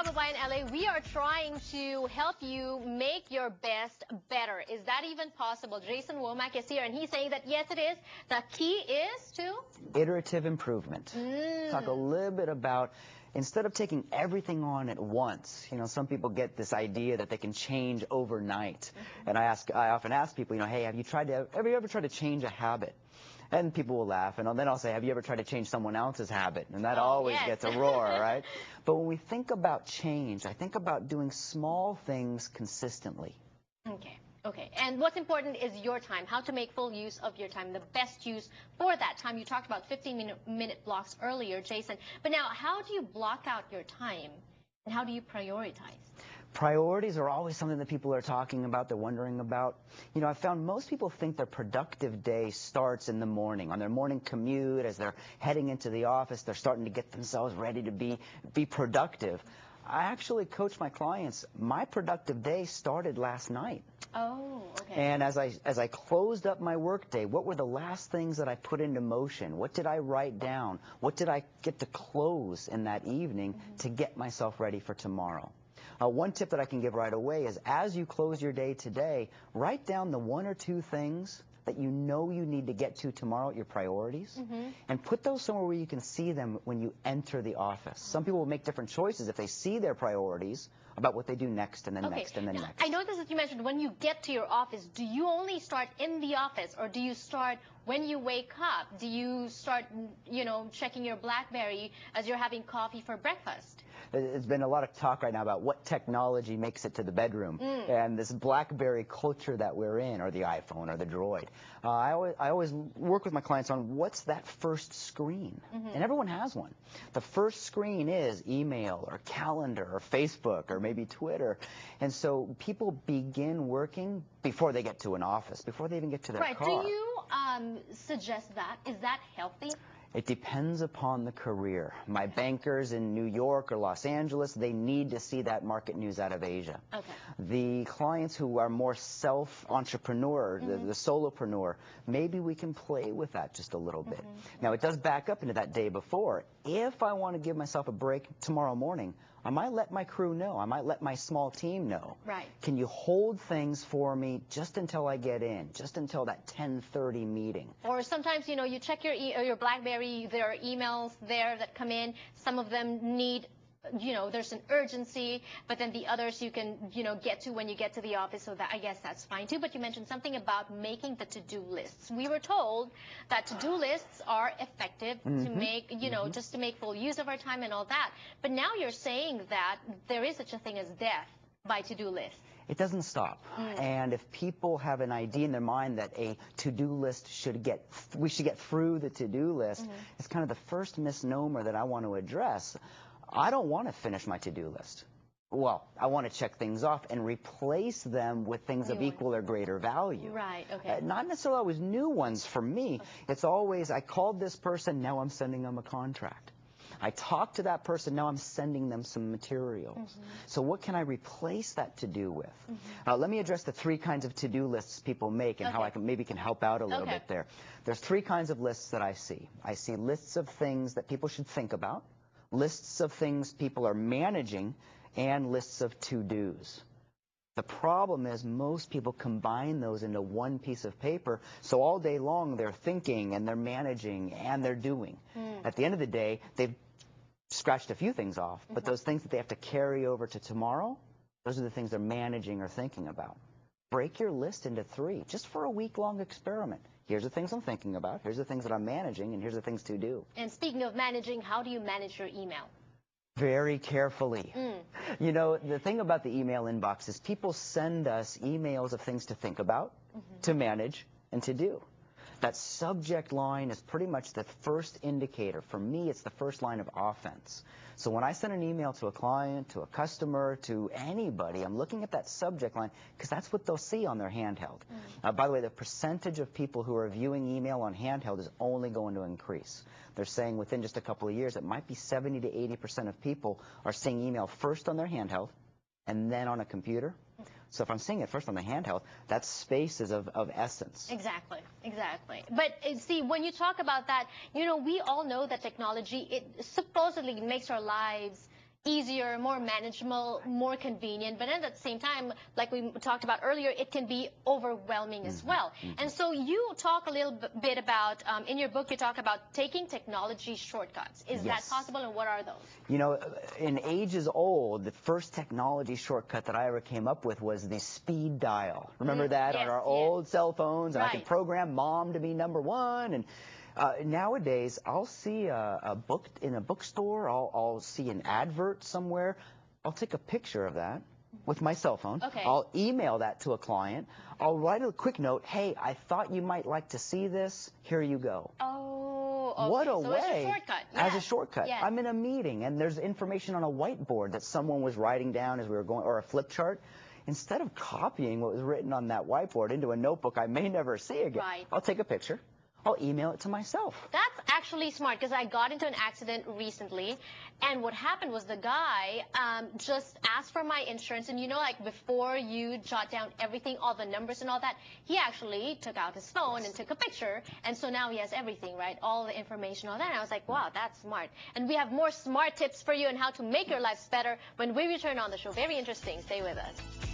Kababayan LA, we are trying to help you make your best better. Is that even possible? Jason Womack is here, and he's saying that yes, it is. The key is to iterative improvement. Talk a little bit about, instead of taking everything on at once, some people get this idea that they can change overnight. And I often ask people, hey, have you ever tried to change a habit? And people will laugh, and then I'll say, have you ever tried to change someone else's habit? And that always gets a roar, right? But when we think about change, I think about doing small things consistently. Okay. And what's important is your time, how to make full use of your time, the best use for that time. You talked about 15-minute blocks earlier, Jason. But now, how do you block out your time, and how do you prioritize? Priorities are always something that people are talking about, they're wondering about. I found most people think their productive day starts in the morning. On their morning commute, as they're heading into the office, they're starting to get themselves ready to be productive. I actually coach my clients. My productive day started last night. Oh, okay. And as I closed up my workday, what were the last things that I put into motion? What did I write down? What did I get to close in that evening to get myself ready for tomorrow? One tip that I can give right away is, as you close your day today, write down the 1 or 2 things that you need to get to tomorrow, your priorities, and put those somewhere where you can see them when you enter the office. Some people will make different choices if they see their priorities about what they do next and then next and then next. I noticed that you mentioned when you get to your office, do you only start in the office, or do you start when you wake up? Do you start, checking your BlackBerry as you're having coffee for breakfast? There's been a lot of talk right now about what technology makes it to the bedroom, and this BlackBerry culture that we're in, or the iPhone or the Droid. I always work with my clients on what's that first screen, and everyone has one. The first screen is email or calendar or Facebook or maybe Twitter, and so people begin working before they get to an office, before they even get to their car. Right. Do you suggest that? Is that healthy? It depends upon the career. My bankers in New York or Los Angeles, they need to see that market news out of Asia. Okay. The clients who are more self-entrepreneur, the solopreneur, maybe we can play with that just a little bit. Now, it does back up into that day before. If I want to give myself a break tomorrow morning, I might let my crew know. I might let my small team know. Right. Can you hold things for me just until I get in, just until that 10:30 meeting? Or sometimes, you check your BlackBerry, there are emails there that come in. Some of them need, there's an urgency, but then the others you can, get to when you get to the office, so that I guess that's fine too. But you mentioned something about making the to-do lists. We were told that to-do lists are effective to make, just to make full use of our time and all that. But now you're saying that there is such a thing as death by to-do lists. It doesn't stop. And if people have an idea in their mind that a to-do list we should get through the to-do list, it's kind of the first misnomer that I want to address. I don't want to finish my to-do list. Well, I want to check things off and replace them with things of equal or greater value. Right, okay. Not necessarily always new ones for me. It's always, I called this person, now I'm sending them a contract. I talked to that person, now I'm sending them some materials. So what can I replace that to-do with? Let me address the 3 kinds of to-do lists people make and how I maybe can help out a little bit there. There's 3 kinds of lists that I see. I see lists of things that people should think about, lists of things people are managing, and lists of to-dos. The problem is most people combine those into one piece of paper, so all day long they're thinking and they're managing and they're doing. At the end of the day, they've scratched a few things off, but those things that they have to carry over to tomorrow, those are the things they're managing or thinking about. Break your list into 3, just for a week-long experiment. Here's the things I'm thinking about, here's the things that I'm managing, and here's the things to do. And speaking of managing, how do you manage your email? Very carefully. The thing about the email inbox is people send us emails of things to think about, to manage, and to do. That subject line is pretty much the first indicator. For me, it's the first line of offense. So when I send an email to a client, to a customer, to anybody, I'm looking at that subject line because that's what they'll see on their handheld. By the way, the percentage of people who are viewing email on handheld is only going to increase. They're saying within just a couple of years, it might be 70 to 80% of people are seeing email first on their handheld and then on a computer. So if I'm seeing it first on the handheld, that space is of essence. Exactly. But see, when you talk about that, we all know that technology, it supposedly makes our lives easier, more manageable, more convenient, but then at the same time, like we talked about earlier, it can be overwhelming as well. And so you talk a little bit about, in your book, you talk about taking technology shortcuts. Is that possible, and what are those? You know, in ages old, the first technology shortcut that I ever came up with was the speed dial. Remember that on our old cell phones? And I could program mom to be #1, and nowadays, I'll see a book in a bookstore. I'll see an advert somewhere. I'll take a picture of that with my cell phone. Okay. I'll email that to a client. I'll write a quick note. Hey, I thought you might like to see this. Here you go. Oh, okay. What a so way. As a shortcut. As a shortcut. Yes. I'm in a meeting, and there's information on a whiteboard that someone was writing down as we were going, or a flip chart. Instead of copying what was written on that whiteboard into a notebook I may never see again, I'll take a picture. I'll email it to myself. That's actually smart, because I got into an accident recently, and what happened was the guy just asked for my insurance, and you know, like before you jot down everything, all the numbers and all that, he actually took out his phone and took a picture, and so now he has everything, right? All the information, all that. And I was like, wow, that's smart. And we have more smart tips for you on how to make your lives better when we return on the show. Very interesting. Stay with us.